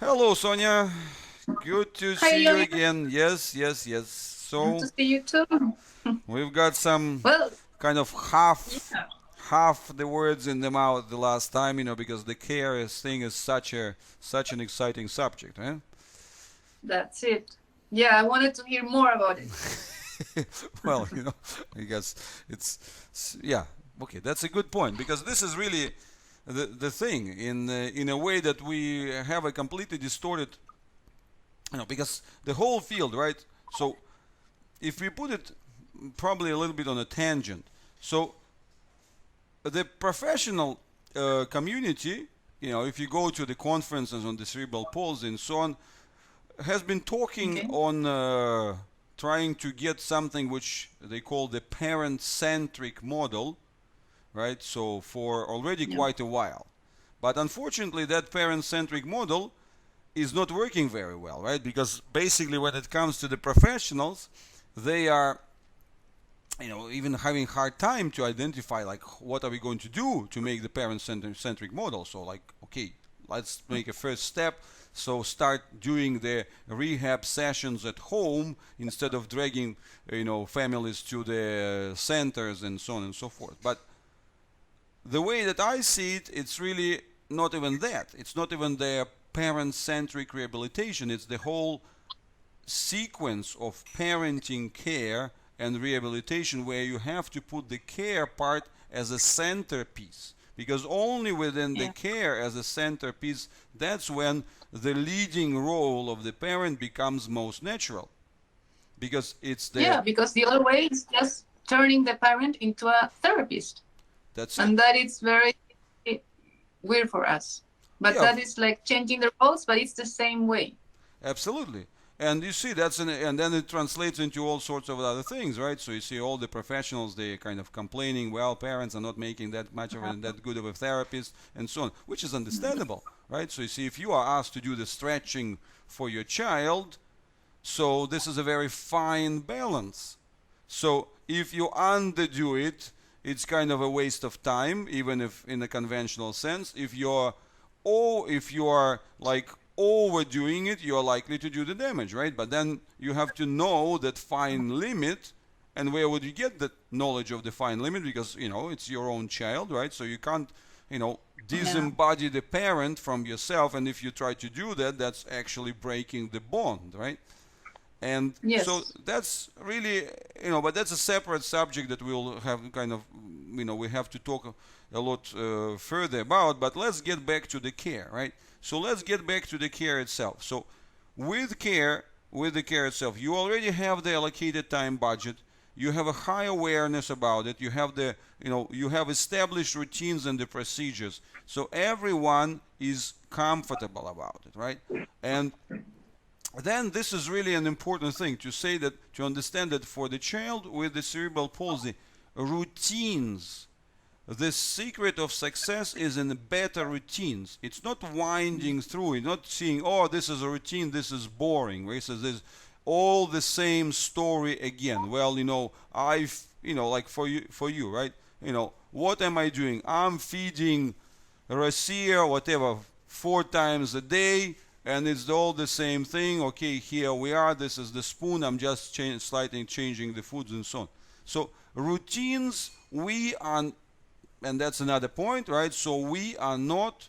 Hello, Sonia. Good to Hi, see you Leonid. again. Yes, yes, yes. Good to So see you too. we've got some Well, kind of half yeah, half the words in the mouth the last time, because the care thing is such an exciting subject, eh? that's it. Yeah, I wanted to hear more about it. Well, I guess yeah. Okay, that's a good point because this is really the thing in a way that we have a completely distorted, because the whole field, right? So if we put it probably a little bit on a tangent. So the professional community, if you go to the conferences on the cerebral palsy and so on, has been talking Okay. on trying to get something which they call the parent-centric model, right? So for already Yeah. quite a while. But unfortunately, that parent-centric model is not working very well, right? Because basically, when it comes to the professionals, they are even having hard time to identify like what are we going to do to make the parent centric model. So like, okay, let's make a first step. So start doing the rehab sessions at home instead of dragging families to the centers and so on and so forth. But the way that I see it, it's really not even that. It's not even the parent centric rehabilitation. It's the whole sequence of parenting care and rehabilitation where you have to put the care part as a centerpiece, because only within the Yeah. care as a centerpiece, that's when the leading role of the parent becomes most natural, because it's the Yeah, because the other way is just turning the parent into a therapist. that's it. And that is very weird for us. But Yeah, that is like changing the roles, but it's the same way. absolutely. And you see, and then it translates into all sorts of other things, right? So you see all the professionals, they kind of complaining, well, parents are not making that much of that good of a therapist, and so on, which is understandable, right? So you see, if you are asked to do the stretching for your child, so this is a very fine balance. So if you underdo it, it's kind of a waste of time, even if in a conventional sense. If you are like overdoing it, you're likely to do the damage, right? But then you have to know that fine limit, and where would you get the knowledge of the fine limit? Because it's your own child, right? So you can't, Yeah. disembody the parent from yourself, and if you try to do that, that's actually breaking the bond, right? And so Yes. that's really, but that's a separate subject that we'll have kind of, we have to talk a lot further about. But let's get back to the care, right? So let's get back to the care itself. So with the care itself, you already have the allocated time budget. You have a high awareness about it. You have you have established routines and the procedures. So everyone is comfortable about it, right? And then this is really an important thing to say, that to understand that for the child with the cerebral palsy, routines, the secret of success is in better routines. It's not winding through it, not seeing, oh, this is a routine, this is boring, right? So there's all the same story again. Well, like for you, right? What am I doing? I'm feeding Russia, whatever, 4 times a day, and it's all the same thing. Okay, here we are. This is the spoon. I'm just slightly changing the foods and so on. So routines, we are, and that's another point, right? So we are not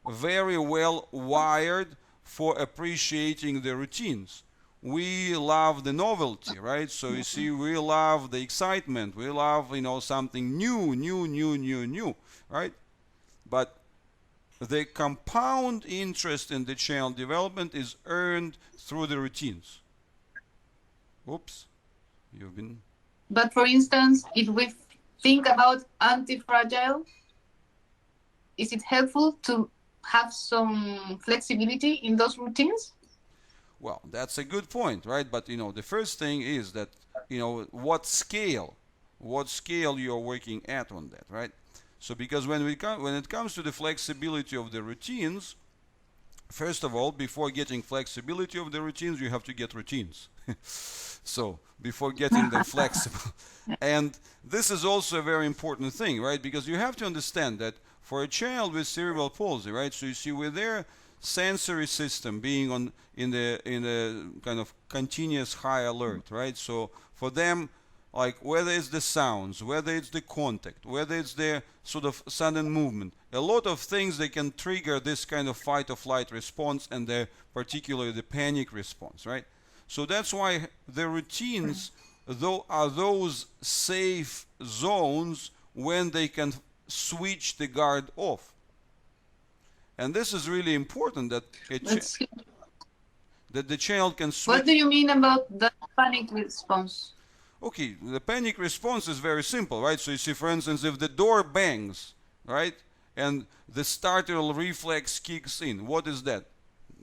very well wired for appreciating the routines. We love the novelty, right? So you see, we love the excitement. We love, something new, new, new, new, new, right? But the compound interest in the child development is earned through the routines. Oops, you've been. But for instance, if we think about anti-fragile, is it helpful to have some flexibility in those routines? Well, that's a good point, right? But the first thing is that what scale you're working at on that, right? So because when it comes to the flexibility of the routines, first of all, before getting flexibility of the routines, you have to get routines. So before getting them flexible, and this is also a very important thing, right? Because you have to understand that for a child with cerebral palsy, right? So you see, we're there sensory system being in the kind of continuous high alert, right? So for them, like whether it's the sounds, whether it's the contact, whether it's the sort of sudden movement, a lot of things that can trigger this kind of fight or flight response, and particularly the panic response, right? So that's why the routines are those safe zones when they can switch the guard off. And this is really important, that the child can switch. What do you mean about the panic response? Okay, the panic response is very simple, right? So you see, for instance, if the door bangs, right, and the startle reflex kicks in, what is that?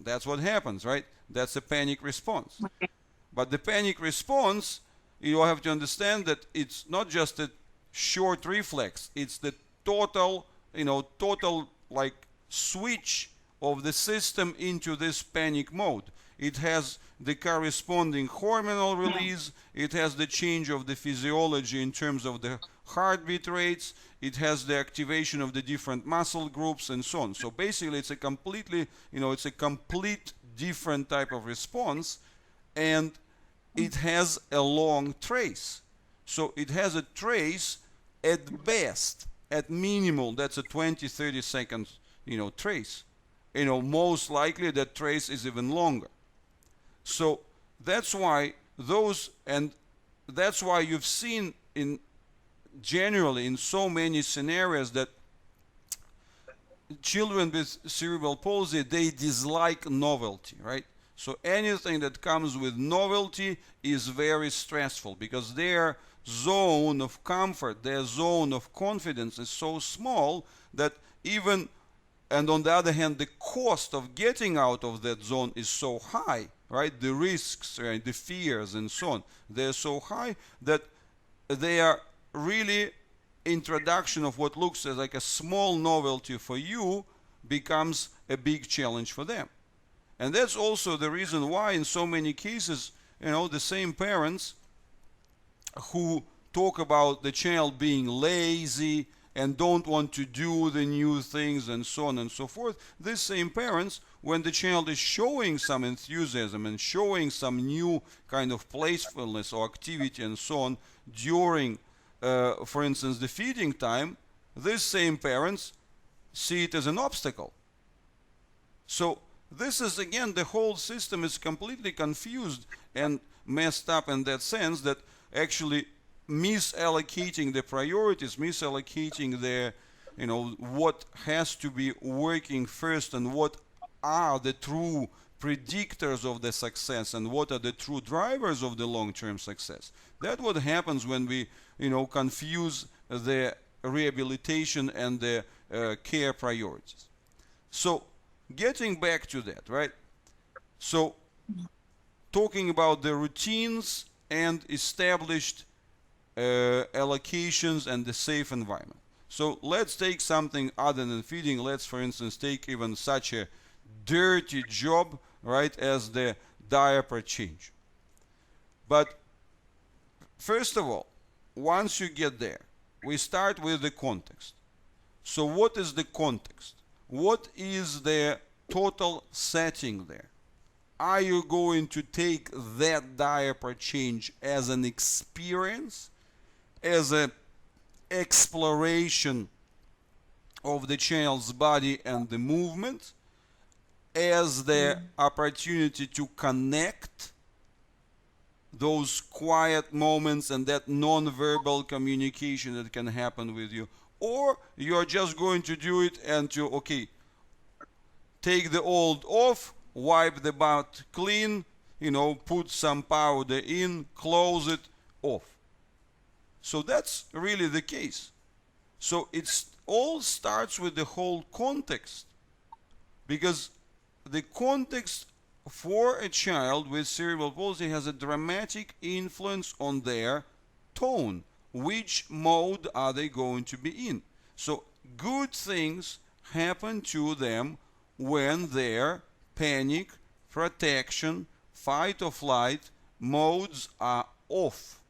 That's what happens, right? That's a panic response. But the panic response, you have to understand that it's not just a short reflex, it's the total like switch of the system into this panic mode. It has the corresponding hormonal release, it has the change of the physiology in terms of the heartbeat rates, it has the activation of the different muscle groups and so on. So basically it's a completely, it's a complete different type of response, and it has a long trace. So it has a trace at best, at minimal, that's a 20-30 seconds, trace. Most likely that trace is even longer. So that's why that's why you've seen generally in so many scenarios that children with cerebral palsy, they dislike novelty, right? So anything that comes with novelty is very stressful, because their zone of comfort, their zone of confidence is so small that and on the other hand, the cost of getting out of that zone is so high, right? The risks, right? The fears and so on, they're so high that they are really, introduction of what looks like a small novelty for you becomes a big challenge for them. And that's also the reason why in so many cases, the same parents who talk about the child being lazy and don't want to do the new things and so on and so forth, these same parents, when the child is showing some enthusiasm and showing some new kind of playfulness or activity and so on during, for instance, the feeding time, these same parents see it as an obstacle. So this is, again, the whole system is completely confused and messed up in that sense, that actually misallocating the priorities, misallocating the, what has to be working first and what are the true predictors of the success and what are the true drivers of the long-term success. That's what happens when we, confuse the rehabilitation and the care priorities. So getting back to that, right? So talking about the routines and established allocations and the safe environment. So let's take something other than feeding. Let's, for instance, take even such a dirty job, right, as the diaper change. But first of all, once you get there, we start with the context. So what is the context? What is the total setting there? Are you going to take that diaper change as an experience, as an exploration of the child's body and the movement, as the opportunity to connect those quiet moments and that non-verbal communication that can happen with you? Or you're just going to do it and to, take the old off, wipe the butt clean, put some powder in, close it, off. So that's really the case. So it all starts with the whole context, because the context for a child with cerebral palsy has a dramatic influence on their tone. Which mode are they going to be in? So good things happen to them when their panic, protection, fight or flight modes are off.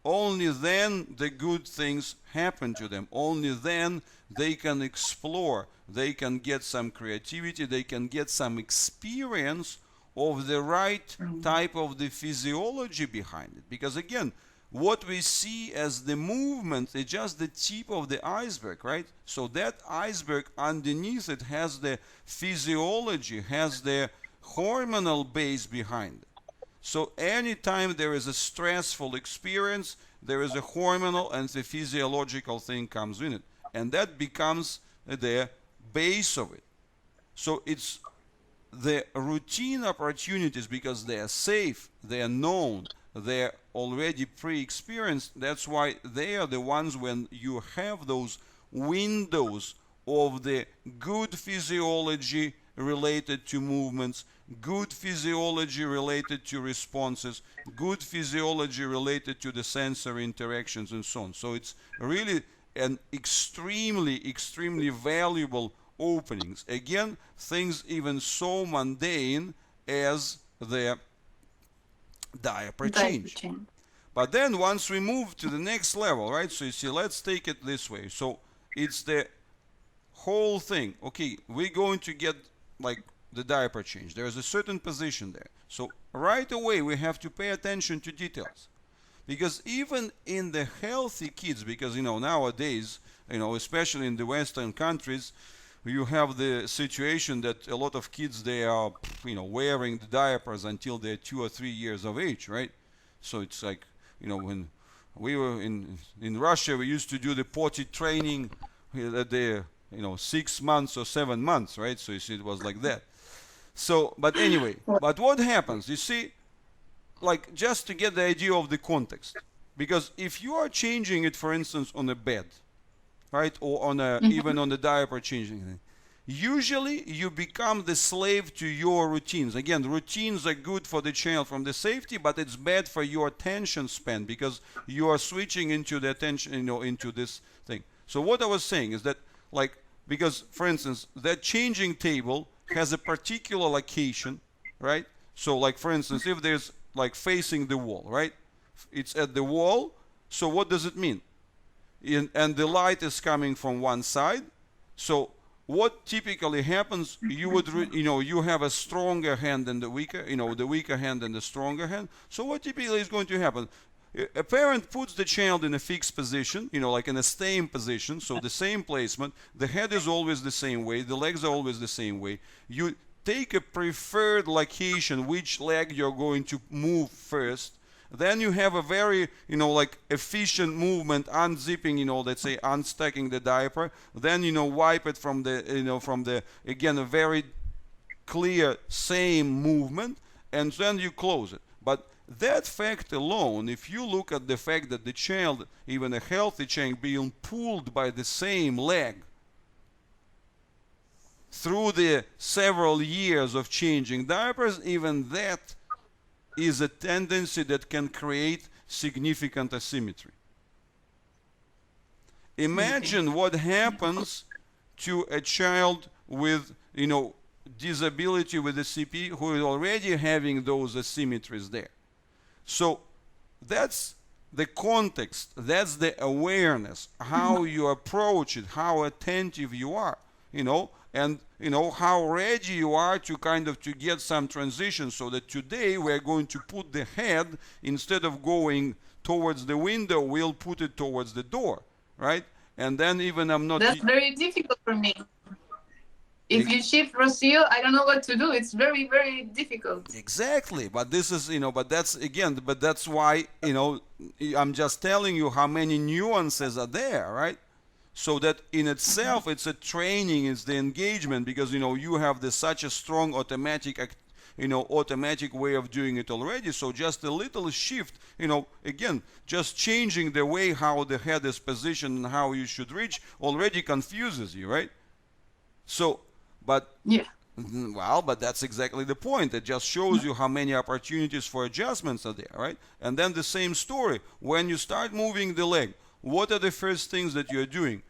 only then the good things happen to them. Only then they can explore, they can get some creativity, they can get some experience of the right type of the physiology behind it. Because again, what we see as the movement is just the tip of the iceberg, right? So that iceberg underneath it has the physiology, has the hormonal base behind it. So anytime there is a stressful experience, there is a hormonal and the physiological thing comes in it. And that becomes the base of it. So it's the routine opportunities, because they are safe, they are known, they're already pre-experienced. That's why they are the ones when you have those windows of the good physiology related to movements, good physiology related to responses, good physiology related to the sensory interactions and so on. So it's really an extremely valuable openings. Again, things even so mundane as the diaper change. But then once we move to the next level, right? So you see, let's take it this way. So it's the whole thing. Okay, we're going to get like the diaper change. There's a certain position there. So right away we have to pay attention to details. Because even in the healthy kids, because nowadays, especially in the Western countries, you have the situation that a lot of kids, they are wearing the diapers until they're 2 or 3 years of age, right? So it's like when we were in Russia, we used to do the potty training at the 6 months or 7 months, right? So you see, it was like that. So but anyway, but what happens, you see, like, just to get the idea of the context, because if you are changing it, for instance, on a bed, right, or on a even on the diaper changing, usually you become the slave to your routines. Again, routines are good for the child from the safety, but it's bad for your attention span, because you are switching into the attention, into this thing. So what I was saying is that, like, because for instance, that changing table has a particular location, right? So like, for instance, if there's like facing the wall, right? It's at the wall. So what does it mean? And the light is coming from one side. So what typically happens, you would you have a stronger hand than the weaker, the weaker hand and the stronger hand. So what typically is going to happen? A parent puts the child in a fixed position, like in a same position, so the same placement. The head is always the same way, the legs are always the same way. You take a preferred location, which leg you're going to move first. Then you have a very, like efficient movement, unzipping, let's say unstacking the diaper. Then, wipe it from the, again, a very clear same movement, and then you close it. But that fact alone, if you look at the fact that the child, even a healthy child, being pulled by the same leg through the several years of changing diapers, even that is a tendency that can create significant asymmetry. Imagine what happens to a child with, disability with a CP who is already having those asymmetries there. So that's the context, that's the awareness, how you approach it, how attentive you are, and how ready you are to to get some transition, so that today we're going to put the head, instead of going towards the window, we'll put it towards the door, right? And then even That's very difficult for me. If you shift Rocio, I don't know what to do. It's very, very difficult. Exactly. But this is, but that's why, I'm just telling you how many nuances are there, right? So that in itself, it's a training, it's the engagement, because, you have such a strong automatic way of doing it already. So just a little shift, again, just changing the way how the head is positioned and how you should reach already confuses you, right? So, but that's exactly the point. It just shows you how many opportunities for adjustments are there, right? And then the same story, when you start moving the leg, what are the first things that you're doing?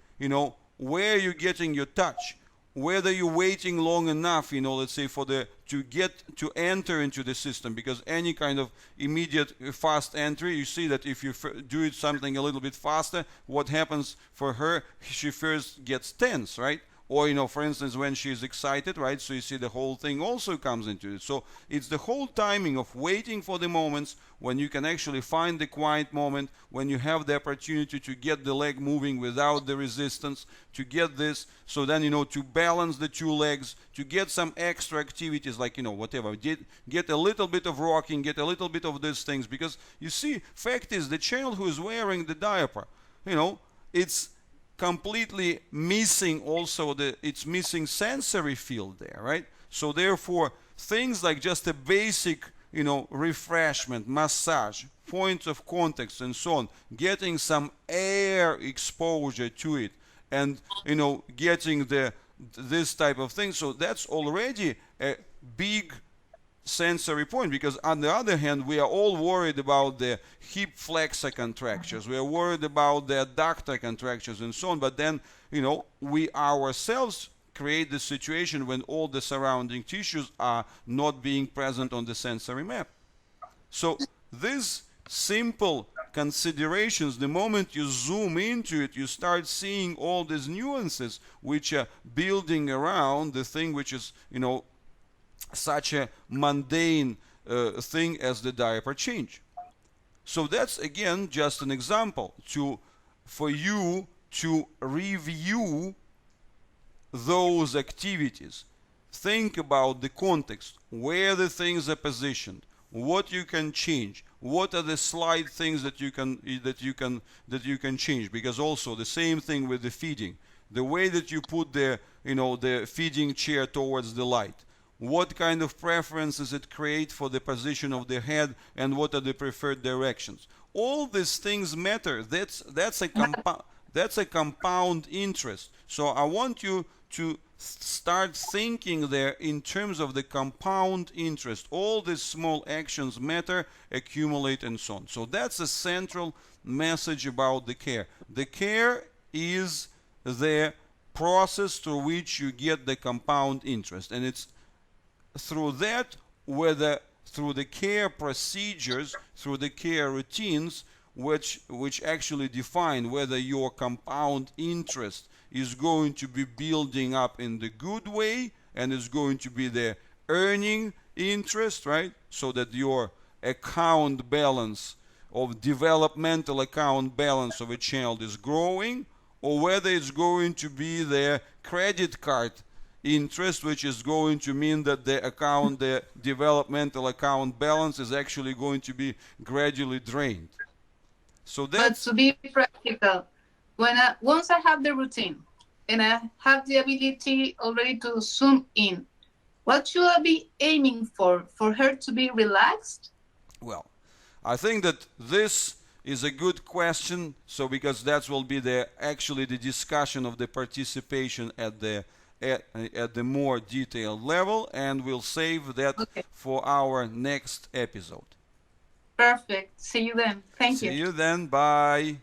Where are you getting your touch? whether you're waiting long enough, let's say to enter into the system, because any kind of immediate fast entry, you see that if you do it something a little bit faster, what happens for her? She first gets tense, right? Or, for instance, when she's excited, right? So you see the whole thing also comes into it. So it's the whole timing of waiting for the moments when you can actually find the quiet moment, when you have the opportunity to get the leg moving without the resistance, to get this, so then, to balance the two legs, to get some extra activities like, whatever, get a little bit of rocking, get a little bit of these things, because you see, fact is, the child who is wearing the diaper, it's completely missing also it's missing sensory field there, right? So therefore, things like just a basic, refreshment, massage, points of contact, and so on, getting some air exposure to it, and getting this type of thing. So that's already a big sensory point, because on the other hand, we are all worried about the hip flexor contractures, we are worried about the adductor contractures and so on, but then we ourselves create the situation when all the surrounding tissues are not being present on the sensory map. So these simple considerations, the moment you zoom into it, you start seeing all these nuances which are building around the thing which is such a mundane thing as the diaper change. So that's again just an example for you to review those activities. Think about the context, where the things are positioned, what you can change, what are the slight things that you can change, because also the same thing with the feeding, the way that you put the feeding chair towards the light. What kind of preferences it creates for the position of the head, and what are the preferred directions. All these things matter. That's a compound interest. So I want you to start thinking there in terms of the compound interest. All these small actions matter, accumulate, and so on. So that's a central message about the care. The care is the process through which you get the compound interest, and it's through that, whether through the care procedures, through the care routines, which actually define whether your compound interest is going to be building up in the good way, and is going to be the earning interest, right? So that your account balance of developmental account balance of a child is growing, or whether it's going to be the credit card interest, which is going to mean that the developmental account balance is actually going to be gradually drained. So that's... But to be practical, once I have the routine and I have the ability already to zoom in, what should I be aiming for her to be relaxed? Well, I think that this is a good question. So because that will be actually the discussion of the participation at the more detailed level, and we'll save that for our next episode. Perfect. See you then. Thank you. See you then. Bye.